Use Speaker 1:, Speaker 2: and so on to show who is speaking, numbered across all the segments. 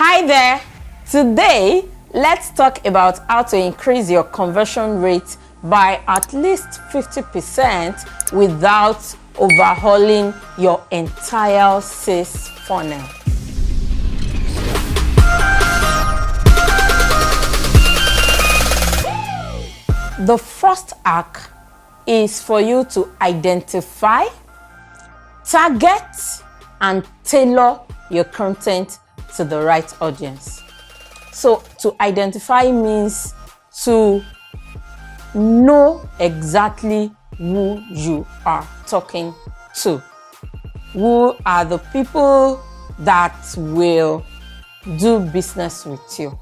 Speaker 1: Hi there! Today, let's talk about how to increase your conversion rate by at least 50% without overhauling your entire sales funnel. The first hack is for you to identify, target, and tailor your content to the right audience. So to identify means to know exactly who you are talking to. Who are the people that will do business with you?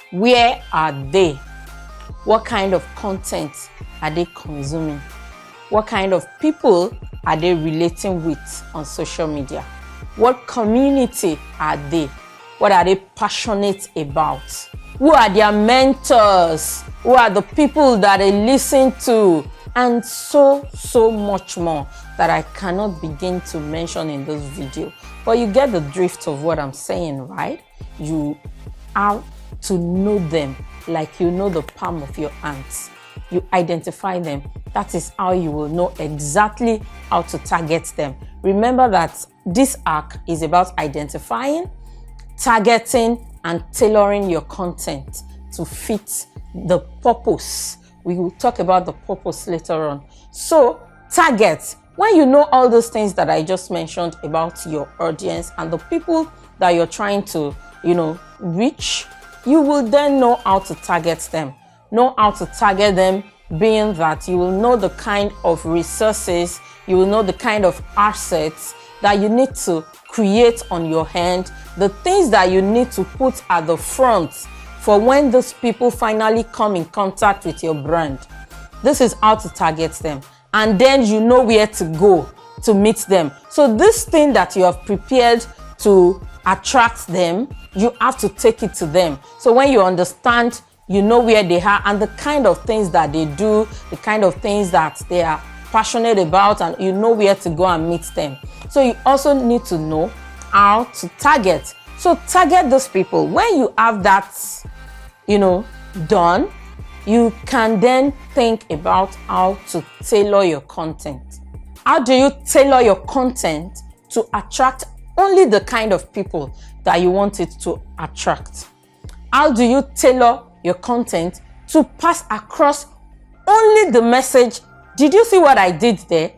Speaker 1: Where are they? What kind of content are they consuming? What kind of people are they relating with on social media? What community are they? What are they passionate about? Who are their mentors? Who are the people that they listen to? And so much more that I cannot begin to mention in this video. But you get the drift of what I'm saying, right? You have to know them like you know the palm of your hands. You identify them. That is how you will know exactly how to target them. Remember that this hack is about identifying, targeting, and tailoring your content to fit the purpose. We will talk about the purpose later on. So, target. When you know all those things that I just mentioned about your audience and the people that you're trying to, reach, you will then know how to target them. Know how to target them, being that you will know the kind of resources, you will know the kind of assets that you need to create on your hand, the things that you need to put at the front for when those people finally come in contact with your brand. This is how to target them. And then you know where to go to meet them. So this thing that you have prepared to attract them, you have to take it to them. So when you understand, you know where they are and the kind of things that they do, the kind of things that they are passionate about, and you know where to go and meet them. So you also need to know how to target. So target those people. When you have that, done, you can then think about how to tailor your content. How do you tailor your content to attract only the kind of people that you want it to attract? How do you tailor your content to pass across only the message? Did you see what I did there?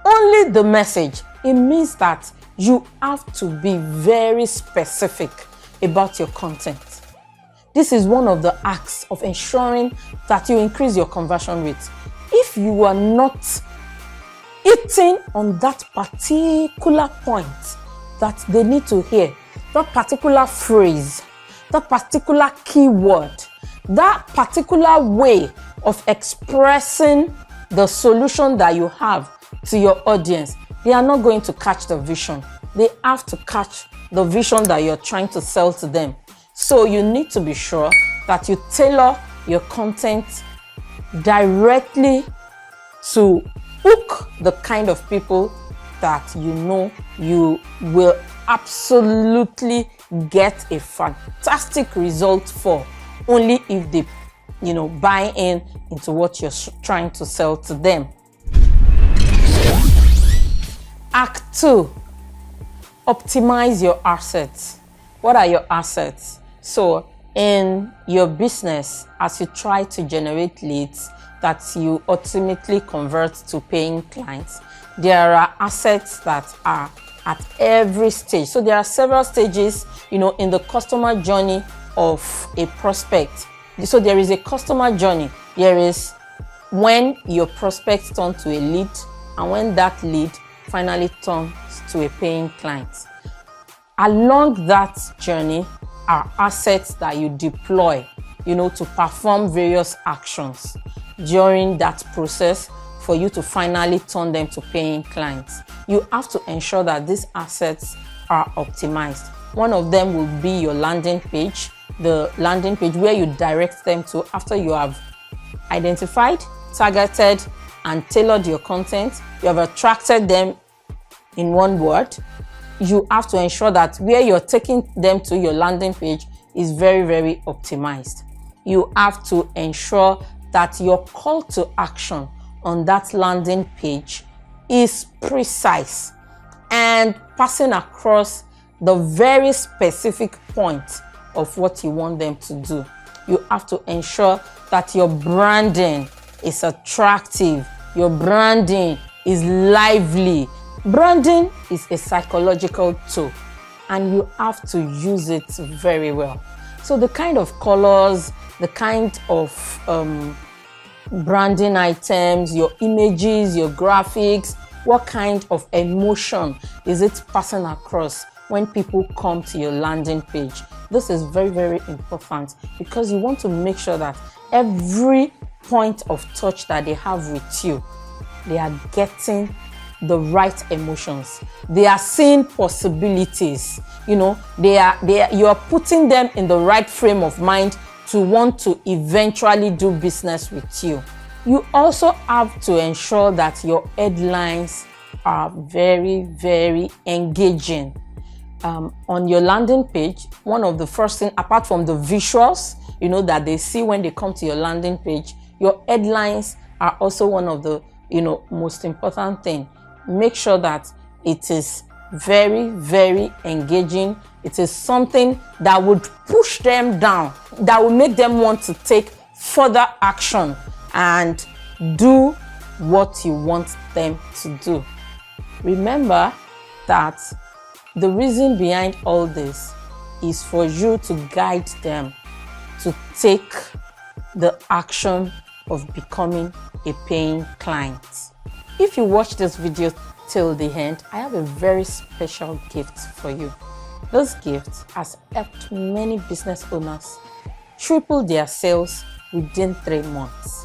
Speaker 1: Only the message. It means that you have to be very specific about your content. This is one of the acts of ensuring that you increase your conversion rate. If you are not hitting on that particular point that they need to hear, that particular phrase, that particular keyword, that particular way of expressing the solution that you have to your audience, they are not going to catch the vision. They have to catch the vision that you're trying to sell to them. So you need to be sure that you tailor your content directly to hook the kind of people that you know you will absolutely get a fantastic result for, only if they buy into what you're trying to sell to them. Act 2, optimize your assets. What are your assets? So in your business, as you try to generate leads that you ultimately convert to paying clients, there are assets that are at every stage. So there are several stages, in the customer journey of a prospect. So there is a customer journey. There is when your prospect turns to a lead and when that lead finally turns to a paying client. Along that journey are assets that you deploy, to perform various actions during that process for you to finally turn them to paying clients. You have to ensure that these assets are optimized. One of them will be your landing page, the landing page where you direct them to after you have identified, targeted, and tailored your content. You have attracted them in one word. you have to ensure that where you're taking them to your landing page is very, very optimized. You have to ensure that your call to action on that landing page is precise and passing across the very specific point of what you want them to do. You have to ensure that your branding is attractive, your branding is lively. Branding is a psychological tool and you have to use it very well. So the kind of colors, the kind of branding items, your images, your graphics, what kind of emotion is it passing across when people come to your landing page? This is very, very important because you want to make sure that every point of touch that they have with you, they are getting the right emotions. They are seeing possibilities. You are putting them in the right frame of mind to want to eventually do business with you. You also have to ensure that your headlines are very, very engaging. On your landing page, one of the first things, apart from the visuals, that they see when they come to your landing page, your headlines are also one of the, most important thing. Make sure that it is very, very engaging. It is something that would push them down, that will make them want to take further action and do what you want them to do. Remember that the reason behind all this is for you to guide them to take the action of becoming a paying client. If you watch this video till the end, I have a very special gift for you. This gift has helped many business owners triple their sales within 3 months.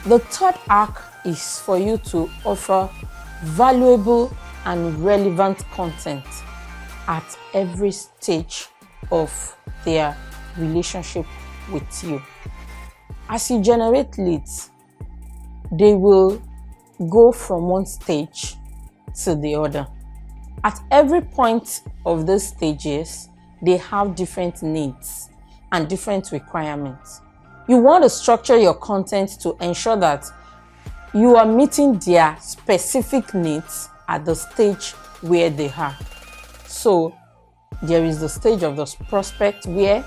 Speaker 1: The third hack is for you to offer valuable and relevant content at every stage of their relationship with you. As you generate leads, they will go from one stage to the other. At every point of these stages, they have different needs and different requirements. You want to structure your content to ensure that you are meeting their specific needs at the stage where they are. So there is the stage of the prospect where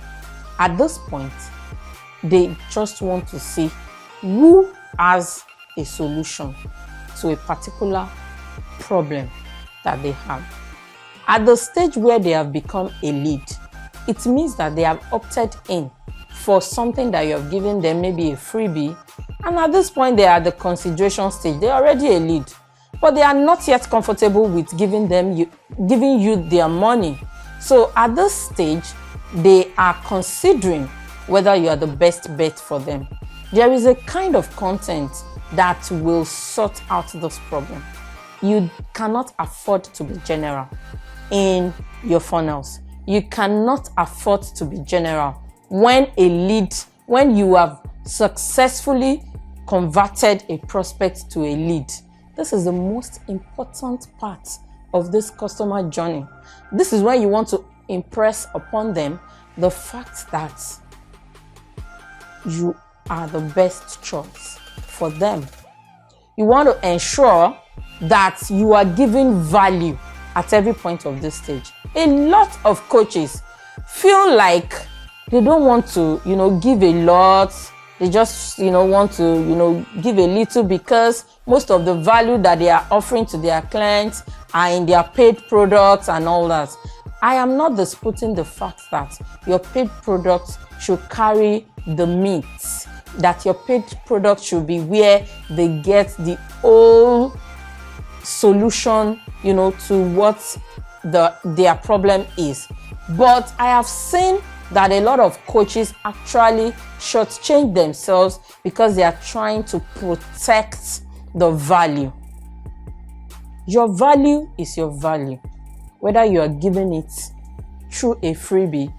Speaker 1: at this point, they just want to see who has a solution to a particular problem that they have. At the stage where they have become a lead, it means that they have opted in for something that you have given them, maybe a freebie, and at this point they are at the consideration stage. They're already a lead, but they are not yet comfortable with giving you their money. So at this stage, they are considering whether you are the best bet for them. There is a kind of content that will sort out this problem. You cannot afford to be general in your funnels. You cannot afford to be general when you have successfully converted a prospect to a lead. This is the most important part of this customer journey. This is when you want to impress upon them the fact that you are the best choice for them. You want to ensure that you are giving value at every point of this stage. A lot of coaches feel like they don't want to, give a lot. They just, want to, give a little because most of the value that they are offering to their clients are in their paid products and all that. I am not disputing the fact that your paid products should carry the meat, that your paid product should be where they get the whole solution, to what their problem is. But I have seen that a lot of coaches actually shortchange themselves because they are trying to protect the value. Your value is your value. Whether you are giving it through a freebie,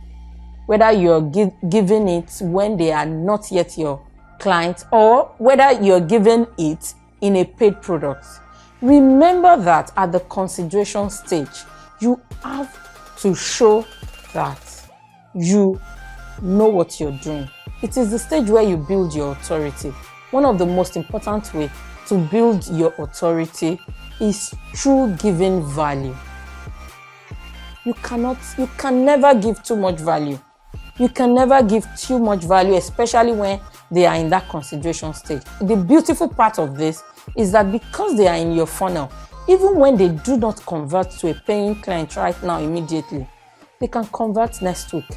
Speaker 1: whether you're giving it when they are not yet your client, or whether you're giving it in a paid product. Remember that at the consideration stage, you have to show that you know what you're doing. It is the stage where you build your authority. One of the most important ways to build your authority is through giving value. You can never give too much value. You can never give too much value, especially when they are in that consideration stage. The beautiful part of this is that because they are in your funnel, even when they do not convert to a paying client right now immediately, they can convert next week.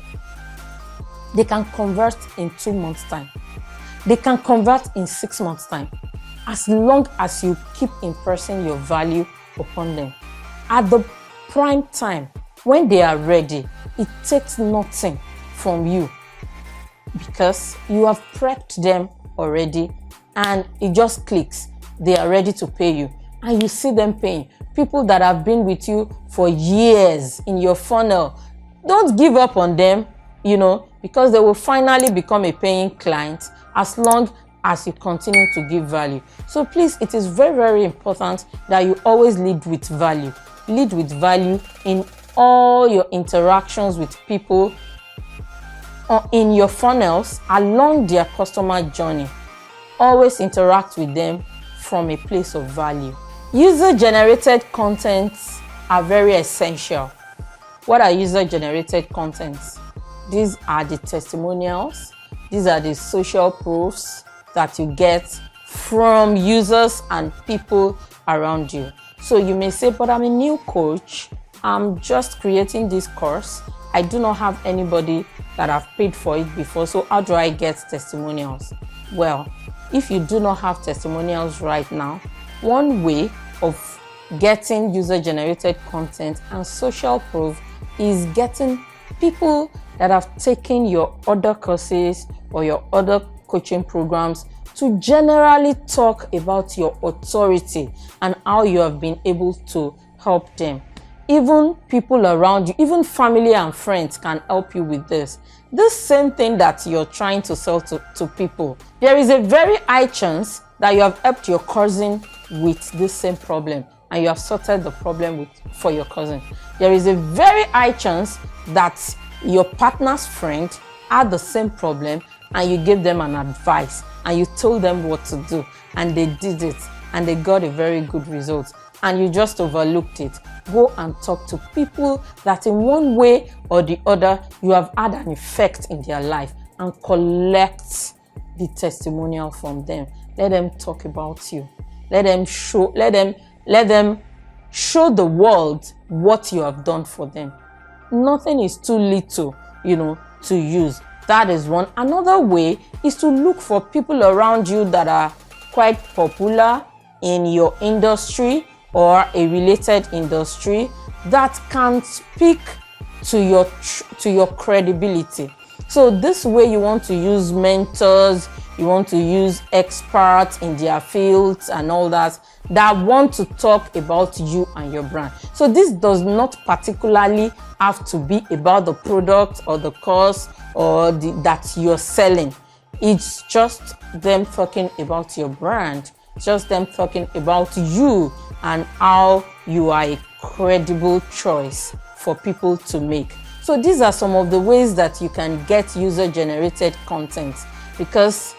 Speaker 1: They can convert in 2 months' time. They can convert in 6 months' time. As long as you keep impressing your value upon them. At the prime time, when they are ready, it takes nothing from you because you have prepped them already and it just clicks. They are ready to pay you and you see them paying. People that have been with you for years in your funnel, don't give up on them, because they will finally become a paying client as long as you continue to give value. So please, it is very, very important that you always lead with value. Lead with value in all your interactions with people in your funnels along their customer journey. Always interact with them from a place of value. User-generated contents are very essential. What are user-generated contents? These are the testimonials. These are the social proofs that you get from users and people around you. So you may say, but I'm a new coach. I'm just creating this course. I do not have anybody that I've paid for it before. So how do I get testimonials? Well, if you do not have testimonials right now, one way of getting user-generated content and social proof is getting people that have taken your other courses or your other coaching programs to generally talk about your authority and how you have been able to help them. Even people around you, even family and friends can help you with this. This same thing that you're trying to sell to people, there is a very high chance that you have helped your cousin with this same problem and you have sorted the problem for your cousin. There is a very high chance that your partner's friend had the same problem and you gave them an advice and you told them what to do and they did it and they got a very good result and you just overlooked it. Go and talk to people that in one way or the other you have had an effect in their life and collect the testimonial from them. Let them talk about you. Let them show the world what you have done for them. Nothing is too little, to use. That is one. Another way is to look for people around you that are quite popular in your industry or a related industry that can speak to your credibility. So this way you want to use mentors, you want to use experts in their fields and all that want to talk about you and your brand. So this does not particularly have to be about the product or the course or that you're selling. It's just them talking about your brand, just them talking about you and how you are a credible choice for people to make. So these are some of the ways that you can get user-generated content, because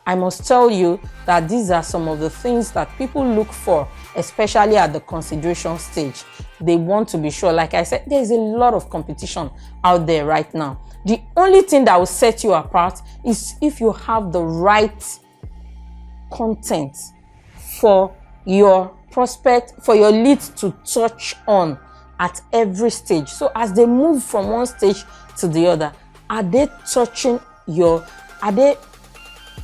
Speaker 1: I must tell you that these are some of the things that people look for, especially at the consideration stage. They want to be sure, like I said, there is a lot of competition out there right now. The only thing that will set you apart is if you have the right content for your prospect, for your leads to touch on at every stage. So as they move from one stage to the other, are they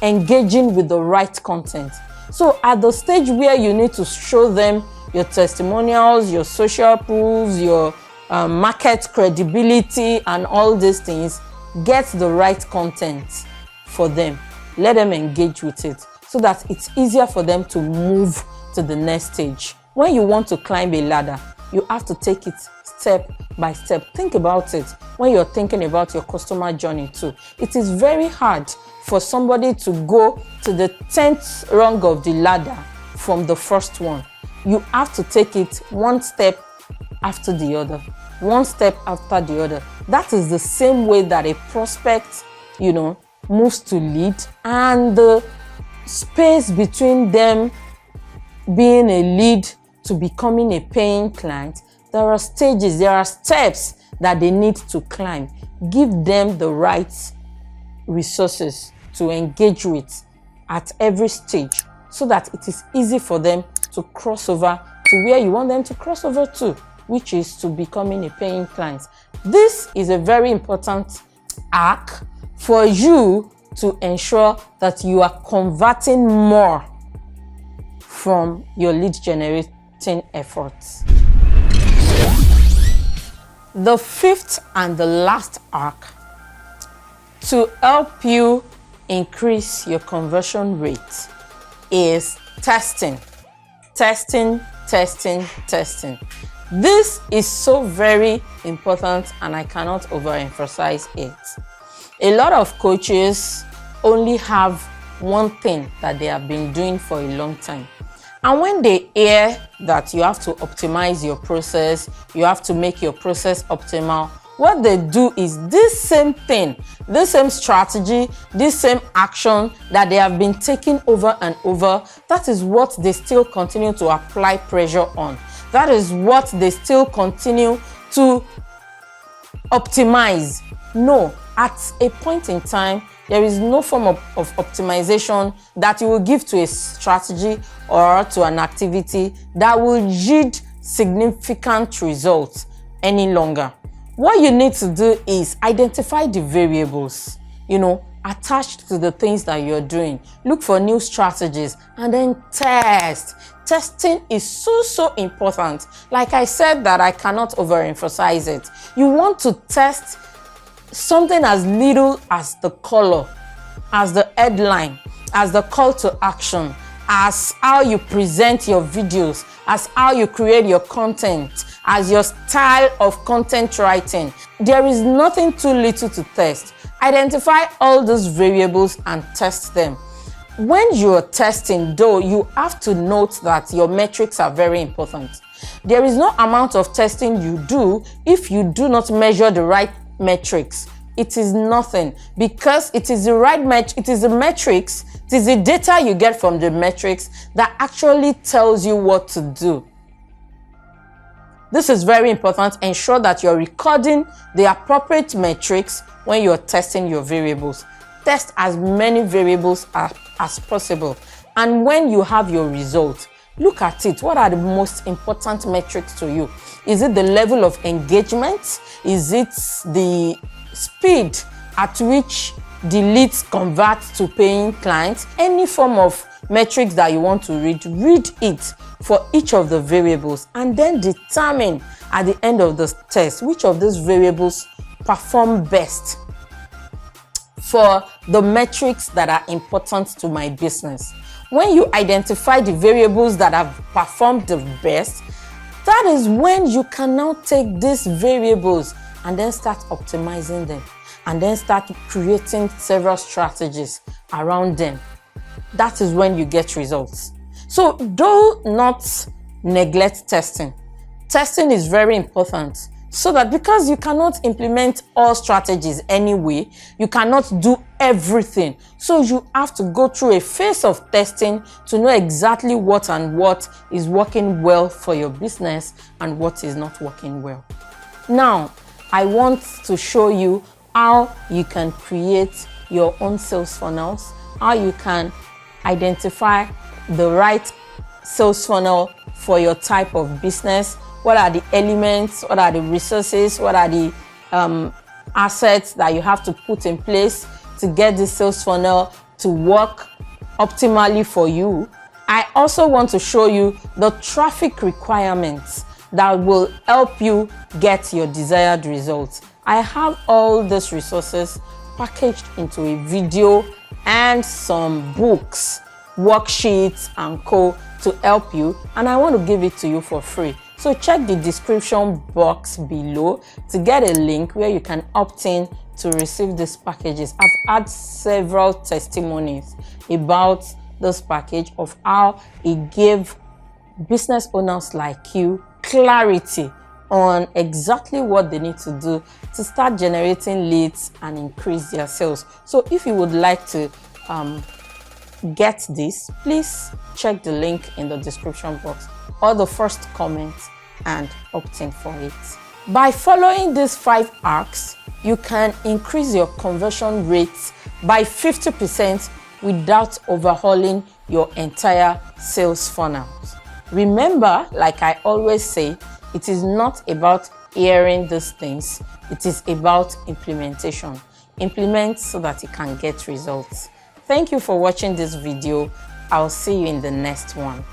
Speaker 1: engaging with the right content? So at the stage where you need to show them your testimonials, your social proofs, your market credibility and all these things, get the right content for them. Let them engage with it so that it's easier for them to move to the next stage. When you want to climb a ladder, you have to take it step by step. Think about it when you're thinking about your customer journey too. It is very hard for somebody to go to the 10th rung of the ladder from the first one. you have to take it one step after the other, one step after the other. That is the same way that a prospect, moves to lead, and the space between them being a lead to becoming a paying client, there are stages, there are steps that they need to climb. Give them the right resources to engage with at every stage so that it is easy for them to cross over to where you want them to cross over to, which is to becoming a paying client. This is a very important arc for you to ensure that you are converting more from your lead generating efforts. The fifth and the last arc to help you increase your conversion rate is testing. Testing. This is so very important, and I cannot overemphasize it. A lot of coaches only have one thing that they have been doing for a long time. And when they hear that you have to optimize your process, you have to make your process optimal, what they do is this same thing, this same strategy, this same action that they have been taking over and over, that is what they still continue to apply pressure on. That is what they still continue to optimize. No, at a point in time, there is no form of optimization that you will give to a strategy or to an activity that will yield significant results any longer. What you need to do is identify the variables, attached to the things that you're doing. Look for new strategies and then test. Testing is so important. Like I said, that I cannot overemphasize it. You want to test something as little as the color, as the headline, as the call to action, as how you present your videos, as how you create your content, as your style of content writing. There is nothing too little to test. Identify all those variables and test them. When you're testing, though, you have to note that your metrics are very important. There is no amount of testing you do if you do not measure the right metrics. It is nothing, because it is the right it is the metrics, it is the data you get from the metrics that actually tells you what to do. This is very important. Ensure that you're recording the appropriate metrics when you're testing your variables. Test as many variables as possible. And when you have your results, look at it. What are the most important metrics to you? Is it the level of engagement? Is it the speed at which the leads convert to paying clients? Any form of metrics that you want to read it for each of the variables, and then determine at the end of the test which of these variables perform best for the metrics that are important to my business. When you identify the variables that have performed the best, that is when you can now take these variables and then start optimizing them, and then start creating several strategies around them. That is when you get results. So do not neglect testing. Testing is very important, so that, because you cannot implement all strategies anyway, you cannot do everything. So you have to go through a phase of testing to know exactly what is working well for your business and what is not working well. Now, I want to show you how you can create your own sales funnels, how you can identify the right sales funnel for your type of business. What are the elements? What are the resources? What are the assets that you have to put in place to get this sales funnel to work optimally for you? I also want to show you the traffic requirements that will help you get your desired results. I have all these resources packaged into a video and some books, worksheets and co to help you, and I want to give it to you for free. So check the description box below to get a link where you can opt in to receive these packages. I've had several testimonies about this package of how it gave business owners like you clarity on exactly what they need to do to start generating leads and increase their sales. So if you would like to get this, please check the link in the description box or the first comment and opt in for it. By following these 5 arcs, you can increase your conversion rates by 50% without overhauling your entire sales funnel. Remember, like I always say, it is not about hearing these things, it is about implementation. Implement so that you can get results. Thank you for watching this video. I'll see you in the next one.